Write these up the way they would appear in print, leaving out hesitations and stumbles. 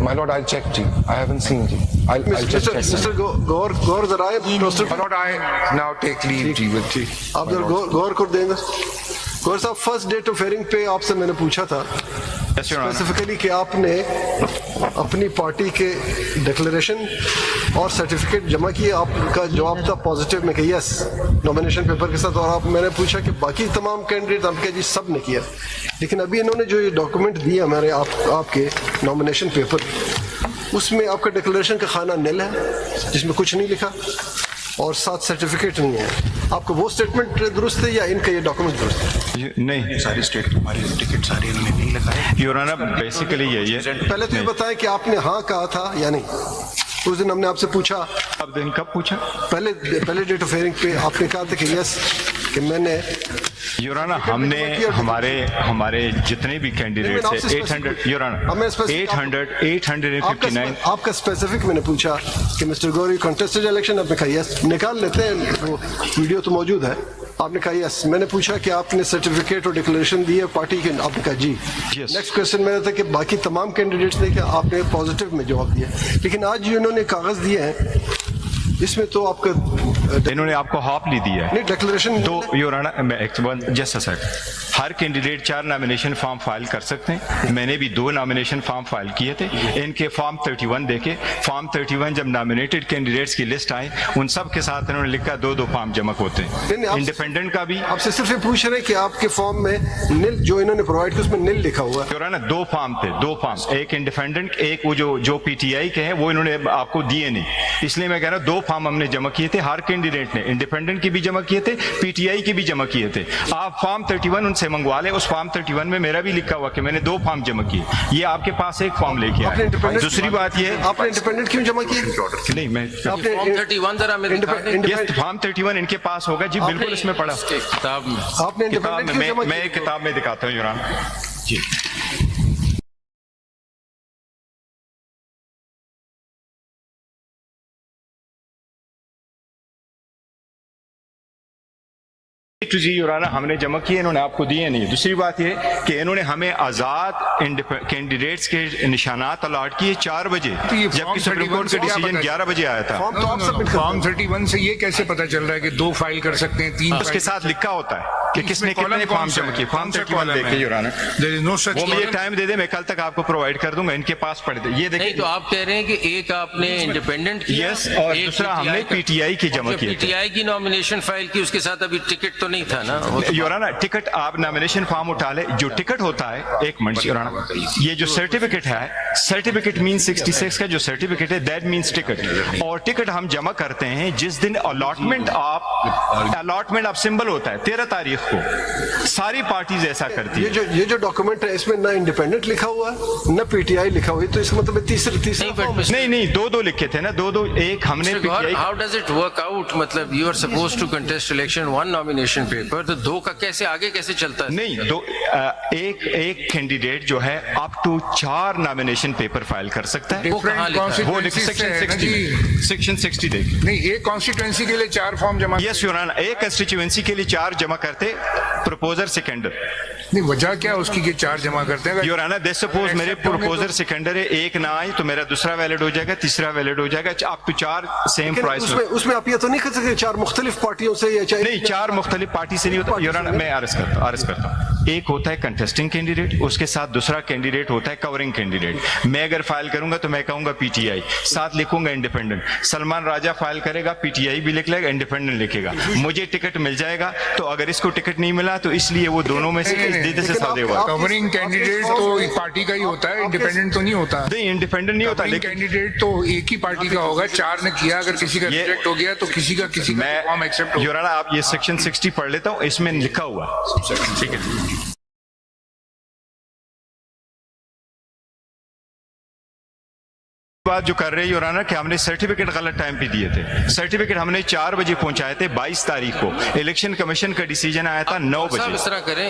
My lord, I'll check ji. I haven't seen ji. I'll just check. Mr. Gaur zara My lord, I now take leave ji with ji. آپ ذرا غور کر دیں گے. گور صاحب, فرسٹ ڈیٹ آف ہیئرنگ پہ آپ سے میں نے پوچھا تھا اسپیسیفکلی کہ آپ نے اپنی پارٹی کے ڈکلیریشن اور سرٹیفکیٹ جمع کیے. آپ کا جواب تھا پازیٹیو میں کہ یس نامینیشن پیپر کے ساتھ, اور آپ میں نے پوچھا کہ باقی تمام کینڈیڈیٹ آپ کے جی سب نے کیا. لیکن ابھی انہوں نے جو یہ ڈاکومنٹ دیے ہمارے آپ کے نامینیشن پیپر, اس میں آپ کا ڈکلیریشن کا خانہ نل ہے جس میں کچھ نہیں لکھا اور ساتھ سرٹیفکیٹ نہیں ہے. آپ کو وہ اسٹیٹمنٹ درست ہے یا ان کا یہ ڈاکومنٹ درست ہے؟ نہیں, ساری اسٹیٹ ہماری ٹکٹ ساری انہوں نے نہیں لگائے. یور آنر بیسیکلی یہی ہے. پہلے تو یہ بتائیں کہ آپ نے ہاں کہا تھا یا نہیں. اس دن ہم نے آپ سے پوچھا, اب دن کب پوچھا؟ پہلے ڈیٹ آف ہیئرنگ پہ آپ نے کہا تھا کہ یس کہ میں نے. یور آنر ہم نے ہمارے جتنے بھی کینڈیڈیٹس ہیں 800 یور آنر 859. آپ کا اسپیسیفک میں نے پوچھا کہ مسٹر گوری کنٹیسٹڈ الیکشن, آپ نے کہا یس. نکال لیتے ہیں, وہ ویڈیو تو موجود ہے. آپ نے کہا یس. میں نے پوچھا کہ آپ نے سرٹیفکیٹ اور ڈکلیریشن دی ہے پارٹی کے, آپ نے کہا جی. نیکسٹ کوشچن میرا تھا کہ باقی تمام کینڈیڈیٹس نے کیا, آپ نے پازیٹیو میں جواب دیا. لیکن آج جو انہوں نے کاغذ دیے ہیں اس میں تو آپ کا انہوں نے آپ کو ہاپلی دیا ہے. نہیں, ڈکلیریشن تو your owner just second, Hare candidate 4 nomination form file کر سکتے ہیں. میں نے بھی 2 نامینیشن فارم فائل کیے تھے. ان کے فارم 31 دیکھے. فارم 31 جب نامینیٹڈ کینڈیڈیٹس کی لسٹ آئی ان سب کے ساتھ انہوں نے لکھا 2 فارم جمع ہوتے ہیں. انڈیپینڈنٹ کا بھی آپ سے صرف یہ پوچھ رہے ہیں کہ آپ کے فارم میں نل جو انہوں نے پرووائڈ کیا اس میں نل لکھا ہوا ہے. یور آنر 2 فارم تھے, 2 فارم, ایک انڈیپینڈنٹ, ایک وہ جو پی ٹی آئی کے ہیں وہ انہوں نے آپ کو دیے نہیں. اس لیے میں کہہ رہا ہوں 2 فارم ہم نے جمع کیے تھے. ہر کینڈیڈیٹ نے انڈیپینڈنٹ کی بھی جمع کیے تھے, پی ٹی آئی کی بھی جمع کیے تھے. آپ فارم 31 ان سے منگوا لیں. اس فارم 31 میں میرا بھی لکھا ہوا کہ میں نے 2 فارم جمع کیے. یہ آپ کے پاس ایک فارم لے کے آئے. دوسری بات یہ, آپ نے انڈیپینڈنٹ کیوں جمع کیے؟ نہیں, میں فارم 31 ان کے پاس ہوگا جی, بالکل اس میں پڑا. آپ نے میں ایک کتاب میں دکھاتا ہوں یور آنر. جی جی یور آنر ہم نے جمع کیے, انہوں نے آپ کو دیے نہیں. دوسری بات یہ کہ انہوں نے ہمیں آزاد کینڈیڈیٹس کے نشانات الاٹ کیے 4 بجے, جبکہ سپریم کورٹ کا ڈیسیجن 11 بجے آیا تھا. فارم 31 سے یہ کیسے پتا چل رہا ہے کہ 2 فائل کر سکتے ہیں, 3 اس کے ساتھ لکھا ہوتا ہے کہ کس نے کتنے فارم جمع کیے. فارم 31 دیکھیں یور آنر, وہ مجھے ٹائم دے دیں, میں کل تک آپ کو پرووائڈ کر دوں گا. ان کے پاس پڑھ دیں. یہ دیکھیں تو آپ کہہ رہے ہیں کہ ایک آپ نے انڈیپینڈنٹ کیا, یس, اور دوسرا ہم نے پی ٹی آئی کی جمع کی. پی ٹی آئی کی نامینیشن فائل کی, اس کے ساتھ ابھی ٹکٹ تو نہیں تھا نا. یور آنر ٹکٹ آپ نامینیشن فارم اٹھا لے. جو ٹکٹ ہوتا ہے, ایک منٹ یور آنر, یہ جو سرٹیفکیٹ ہے, سرٹیفکیٹ مین 66 کا جو سرٹیفکیٹ ہے دیٹ مینس ٹکٹ. اور ٹکٹ ہم جمع کرتے ہیں جس دن الاٹمنٹ آپ سمبل ہوتا ہے 13 تاریخ کو. ساری پارٹیز ایسا کرتی ہے. یہ جو ڈاکومنٹ ہے اس میں نہ انڈیپینڈنٹ لکھا ہوا ہے نہ پی ٹی آئی لکھا ہوا ہے, تو اس کا مطلب تیسرا نہیں 2 لکھے تھے نا, 2 ایک ہم نے. How does it work out? مطلب you are supposed to contest election 1 nomination paper, تو 2 کا کیسے آگے کیسے چلتا ہے؟ نہیں, ایک کینڈیڈیٹ جو ہے up to 4 nomination paper file کر سکتا ہے. وہ کہاں لکھا ہے؟ وہ سیکشن 60 دیکھ. نہیں, ایک کانسٹیٹوئنسی کے لیے 4 فارم جمع. یس یور آنر, ایک کنسٹیچوئنسی کے لیے 4 جمع کرتے, پروپوزر سیکنڈر. نہیں, وجہ کیا اس کی کہ 4 جمع کرتے ہیں؟ یور آنر دس سپوز میرے پروپوزر سیکنڈر ہے, ایک نہ آئی تو میرا دوسرا ویلڈ ہو جائے گا, تیسرا ویلڈ ہو جائے گا, اپ ٹو 4 سیم پرائس. اس میں آپ یہ تو نہیں کہہ سکتے 4 مختلف پارٹیوں سے یا نہیں, 4 مختلف پارٹی سے نہیں ہوتا. یور آنر میں عرض کرتا ہوں, ایک ہوتا ہے کنٹیسٹنگ کینڈیڈیٹ, اس کے ساتھ دوسرا کینڈیڈیٹ ہوتا ہے کورنگ کینڈیڈیٹ. میں اگر فائل کروں گا تو میں کہوں گا پی ٹی آئی, ساتھ لکھوں گا انڈیپینڈنٹ. سلمان راجہ فائل کرے گا, پی ٹی آئی بھی لکھ لے گا, انڈیپینڈنٹ لکھے گا. مجھے ٹکٹ مل جائے گا, تو اگر اس کو ٹکٹ نہیں ملا تو اس لیے وہ دونوں میں سے سے سودے ہوا. کورنگ کینڈیڈیٹ تو پارٹی کا ہی ہوتا ہے, انڈیپینڈنٹ تو نہیں ہوتا. نہیں, انڈیپینڈنٹ نہیں ہوتا, لیکن کینڈیڈیٹ تو ایک ہی پارٹی کا ہوگا. 4 نے کیا, اگر کسی کا ریجیکٹ ہو گیا تو کسی کا فارم ایکسپٹ ہوگا. یور آنر آپ یہ سیکشن 60 پڑھ لیتا ہوں, اس میں لکھا ہوا. ٹھیک ہے. بات جو کر رہے ہیں یور آنر کہ ہم نے سرٹیفکیٹ غلط ٹائم پہ دیے تھے. سرٹیفکیٹ ہم نے 4 بجے پہنچائے تھے 22 تاریخ کو. الیکشن کمیشن کا ڈیسیجن آیا تھا 9 بجے. اس طرح کریں,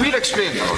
We'll explain now,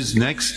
is next?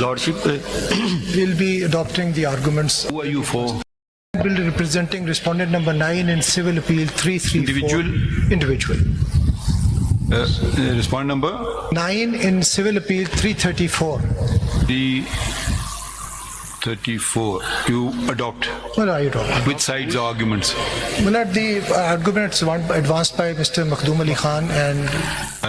Lordship, we'll be adopting the arguments. Who are you for? Bill representing respondent number 9 in civil appeal 334. Individual? Individual. Respond number? 9 in civil appeal 334. 334. You adopt. Well, I adopt. Which sides are arguments? Well, at the arguments advanced by Mr. Makhdoom Ali Khan and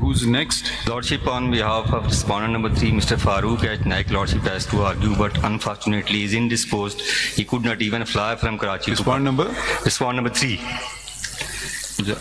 Who's next? Lordship, on behalf of respondent number 3, Mr. Farooq at Naik Lordship has to argue, but unfortunately is indisposed. He could not even fly from Karachi. Respond number? Respond number 3.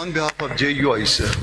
On behalf of JUI sir,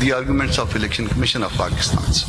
the arguments of Election Commission of Pakistan sir.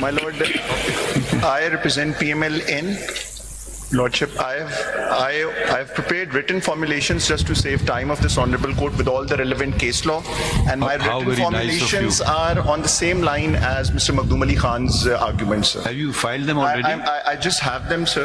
My lord, I represent PMLN. Lordship, I have prepared written formulations just to save time of this honorable court with all the relevant case law, and my How written very nice of formulations you. are on the same line as Mr. Makhdoom Ali Khan's arguments, sir. Have you filed them already? I just have them, sir.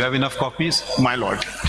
you have enough copies? My lord.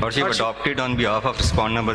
Lordship, adopted on behalf of respondent number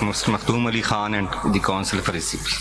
Mr. Makhdoom Ali Khan and the council for receipt.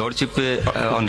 Lordship, on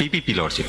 PPP Lordship।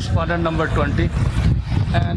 Respondent number 20 and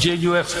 JUF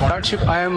Lordship, I am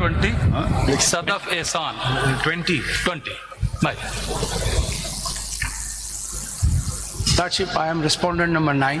20, Sadaf Ehsan. 20 20. Bye. Lordship, I am respondent number 9.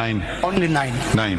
9? Only 9. 9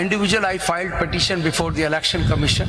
Individual, I filed petition before the election commission.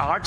8